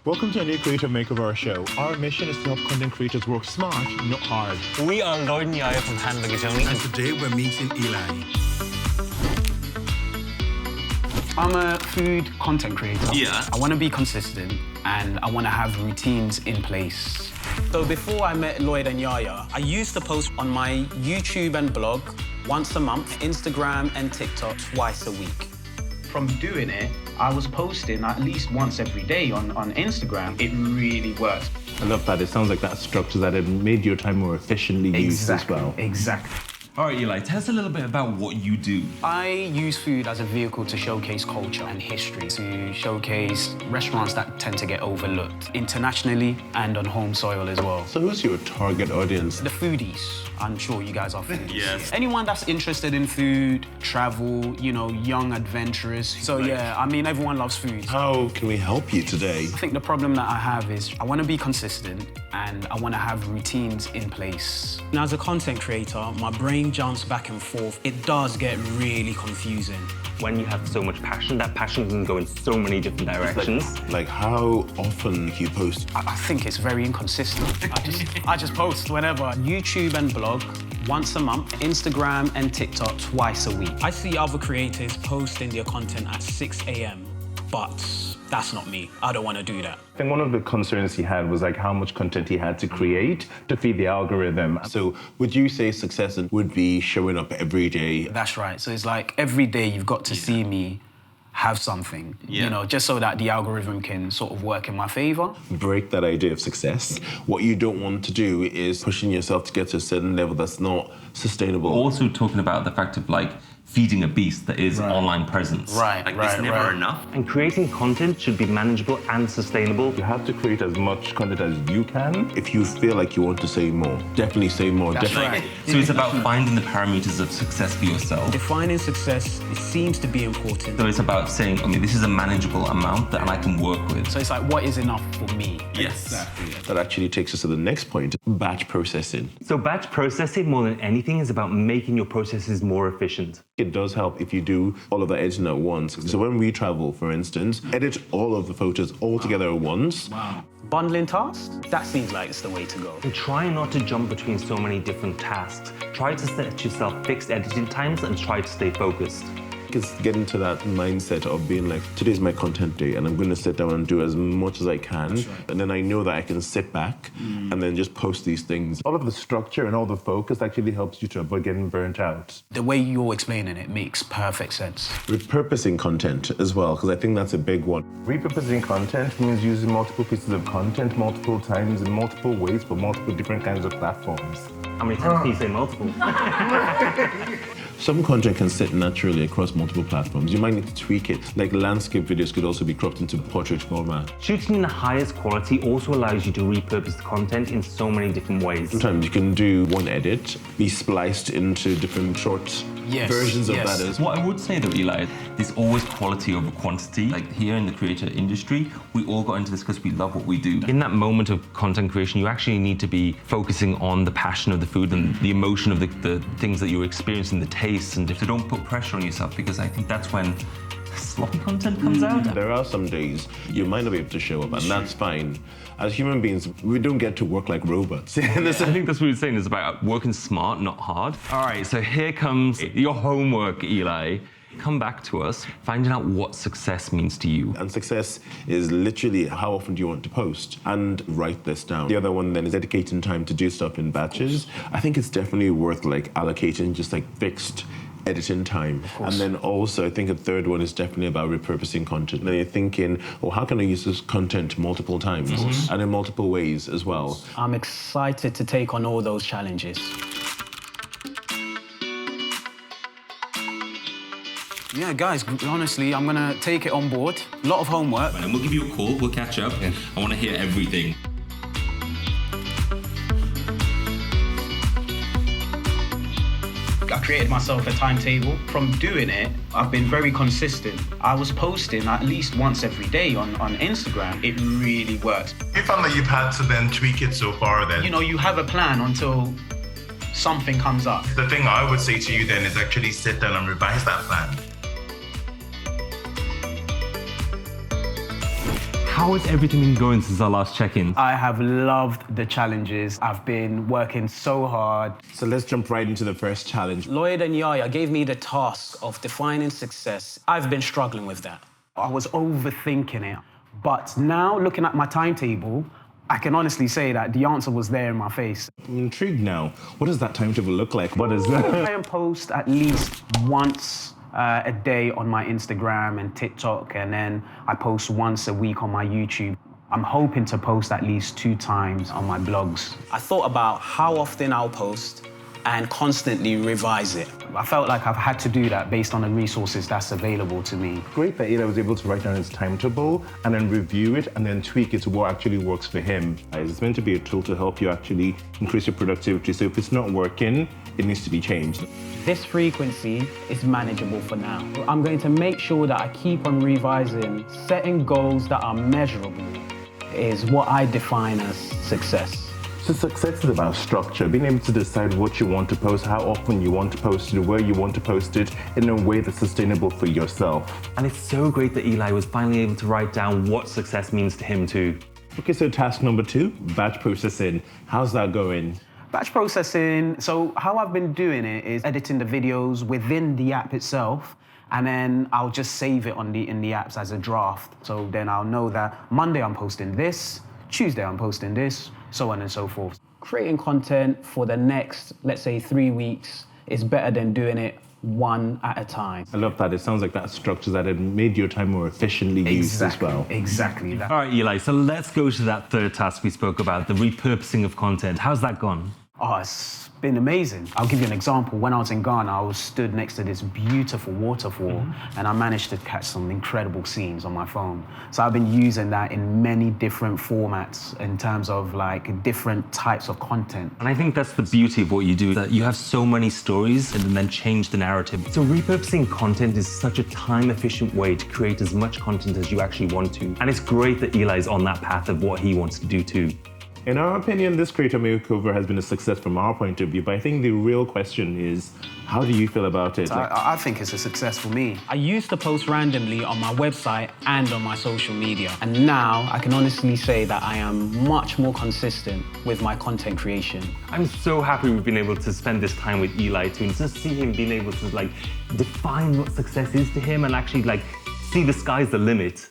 Welcome to a new Creator Makeover show. Our mission is to help content creators work smart, not hard. We are Lloyd and Yaya from Hand Luggage Only. And today we're meeting Eli. I'm a food content creator. Yeah. I want to be consistent and I want to have routines in place. So before I met Lloyd and Yaya, I used to post on my YouTube and blog once a month, Instagram and TikTok twice a week. From doing it, I was posting at least once every day on Instagram. It really works. I love that. It sounds like that structure that it made your time more efficiently used as well. Exactly. All right, Eli, tell us a little bit about what you do. I use food as a vehicle to showcase culture and history, to showcase restaurants that tend to get overlooked internationally and on home soil as well. So who's your target audience? The foodies. I'm sure you guys are foodies. Yes. Anyone that's interested in food, travel, you know, young adventurers. So yeah, I mean, everyone loves food. How can we help you today? I think the problem that I have is I want to be consistent and I want to have routines in place. Now, as a content creator, my brain jumps back and forth. It does get really confusing. When you have so much passion, that passion can go in so many different directions. Like how often do you post? I think it's very inconsistent. I just post whenever. YouTube and blog once a month, Instagram and TikTok twice a week. I see other creators posting their content at 6 a.m, but that's not me. I don't want to do that. I think one of the concerns he had was like how much content he had to create to feed the algorithm. So would you say success would be showing up every day? That's right. So it's like every day you've got to see me have something, you know, just so that the algorithm can sort of work in my favor. Break that idea of success. What you don't want to do is pushing yourself to get to a certain level that's not sustainable. Also talking about the fact of like feeding a beast that is online presence. Right, Like, there's never enough. And creating content should be manageable and sustainable. You have to create as much content as you can. If you feel like you want to say more, definitely say more. That's definitely. right. So it's about finding the parameters of success for yourself. Defining success, it seems to be important. So it's about saying, okay, this is a manageable amount that I can work with. So it's like, what is enough for me? Yes. That actually takes us to the next point, batch processing. So batch processing, more than anything, is about making your processes more efficient. It does help if you do all of the editing at once. So when we travel, for instance, edit all of the photos all together at once. Wow. Bundling tasks? That seems like it's the way to go. And try not to jump between so many different tasks. Try to set yourself fixed editing times and try to stay focused. It's getting to that mindset of being like, today's my content day and I'm going to sit down and do as much as I can. Right. And then I know that I can sit back and then just post these things. All of the structure and all the focus actually helps you to avoid getting burnt out. The way you're explaining it makes perfect sense. Repurposing content as well, because I think that's a big one. Repurposing content means using multiple pieces of content multiple times in multiple ways for multiple different kinds of platforms. How many times can you say multiple? Some content can sit naturally across multiple platforms. You might need to tweak it. Like landscape videos could also be cropped into portrait format. Shooting in the highest quality also allows you to repurpose the content in so many different ways. Sometimes you can do one edit, be spliced into different short versions of that as well. What I would say though, Eli, there's always quality over quantity. Like here in the creator industry, we all got into this because we love what we do. In that moment of content creation, you actually need to be focusing on the passion of the food and the emotion of the things that you're experiencing, the taste. And So don't put pressure on yourself, because I think that's when sloppy content comes out. There are some days you might not be able to show up, and that's fine. As human beings, we don't get to work like robots. I think that's what we're saying, is about working smart, not hard. All right, so here comes your homework, Eli. Come back to us, finding out what success means to you. And success is literally how often do you want to post, and write this down. The other one then is dedicating time to do stuff in batches. I think it's definitely worth like allocating just like fixed editing time. And then also I think a third one is definitely about repurposing content. Then you're thinking, oh, how can I use this content multiple times and in multiple ways as well? I'm excited to take on all those challenges. Yeah, guys, honestly, I'm gonna take it on board. A lot of homework. And we'll give you a call, we'll catch up. I want to hear everything. I created myself a timetable. From doing it, I've been very consistent. I was posting at least once every day on Instagram. It really works. You found that you've had to then tweak it so far then? You know, you have a plan until something comes up. The thing I would say to you then is actually sit down and revise that plan. how has everything been going since our last check-in? I have loved the challenges. I've been working so hard. So let's jump right into the first challenge. Lloyd and Yaya gave me the task of defining success. I've been struggling with that. I was overthinking it. But now, looking at my timetable, I can honestly say that the answer was there in my face. I'm intrigued now. What does that timetable look like? What is that? I try and post at least once a day on my Instagram and TikTok, and then I post once a week on my YouTube. I'm hoping to post at least 2 times on my blogs. I thought about how often I'll post and constantly revise it. I felt like I've had to do that based on the resources that's available to me. Great that Eli was able to write down his timetable and then review it and then tweak it to what actually works for him. It's meant to be a tool to help you actually increase your productivity. So if it's not working, it needs to be changed. This frequency is manageable for now. I'm going to make sure that I keep on revising. Setting goals that are measurable is what I define as success. So success is about structure, being able to decide what you want to post, how often you want to post it, where you want to post it in a way that's sustainable for yourself. And it's so great that Eli was finally able to write down what success means to him too. Okay, so task number 2, batch processing. How's that going? Batch processing, so how I've been doing it is editing the videos within the app itself, and then I'll just save it in the apps as a draft. So then I'll know that Monday I'm posting this, Tuesday I'm posting this, so on and so forth. Creating content for the next, let's say 3 weeks, is better than doing it one at a time. I love that. It sounds like that structure that it made your time more efficiently used as well. Exactly that. All right, Eli, so let's go to that third task we spoke about, the repurposing of content. How's that gone? Oh, it's been amazing. I'll give you an example. When I was in Ghana, I was stood next to this beautiful waterfall, and I managed to catch some incredible scenes on my phone. So I've been using that in many different formats in terms of like different types of content. And I think that's the beauty of what you do, that you have so many stories and then change the narrative. So repurposing content is such a time-efficient way to create as much content as you actually want to. And it's great that Eli's on that path of what he wants to do too. In our opinion, this Creator Makeover has been a success from our point of view, but I think the real question is, how do you feel about it? I think it's a success for me. I used to post randomly on my website and on my social media, and now I can honestly say that I am much more consistent with my content creation. I'm so happy we've been able to spend this time with Eli too, and just see him being able to like define what success is to him and actually like see the sky's the limit.